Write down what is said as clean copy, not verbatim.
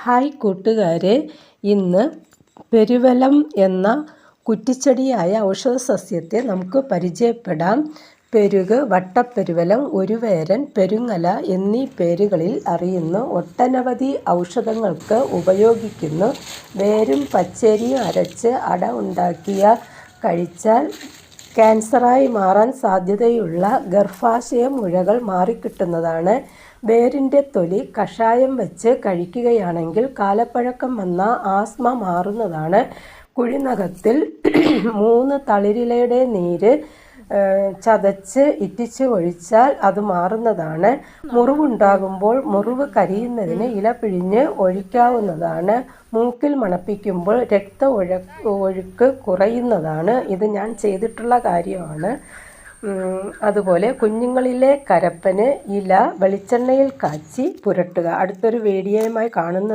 Hi കൂട്ടുകാരെ, ഇന്ന് പെരുവലം എന്ന കുറ്റിച്ചെടിയായ ഔഷധസസ്യത്തെ നമുക്ക് പരിചയപ്പെടാം. പെരുക്, വട്ടപ്പെരുവലം, ഒരുവേരൻ, പെരുങ്ങല എന്നീ പേരുകളിൽ അറിയുന്നു. ഒട്ടനവധി ഔഷധങ്ങൾക്ക് ഉപയോഗിക്കുന്നു. വേരും പച്ചരിയും അരച്ച് അട ഉണ്ടാക്കിയ കഴിച്ചാൽ ക്യാൻസറായി മാറാൻ സാധ്യതയുള്ള ഗർഭാശയ മുഴകൾ മാറിക്കിട്ടുന്നതാണ്. വേരിൻ്റെ തൊലി കഷായം വെച്ച് കഴിക്കുകയാണെങ്കിൽ കാലപ്പഴക്കം വന്ന ആസ്മ മാറുന്നതാണ്. കുഴിനഖത്തിൽ 3 തളിരിലയുടെ നീര് ചതച്ച് ഇറ്റിച്ച് ഒഴിച്ചാൽ അത് മാറുന്നതാണ്. മുറിവുണ്ടാകുമ്പോൾ മുറിവ് കരിയുന്നതിന് ഇല പിഴിഞ്ഞ് ഒഴിക്കാവുന്നതാണ്. മൂക്കിൽ മണപ്പിക്കുമ്പോൾ ഒഴുക്ക് കുറയുന്നതാണ്. ഇത് ഞാൻ ചെയ്തിട്ടുള്ള കാര്യമാണ്. അതുപോലെ കുഞ്ഞുങ്ങളിലെ കരപ്പന് ഇല വെളിച്ചെണ്ണയിൽ കാച്ചി പുരട്ടുക. അടുത്തൊരു വീഡിയോയുമായി കാണുന്ന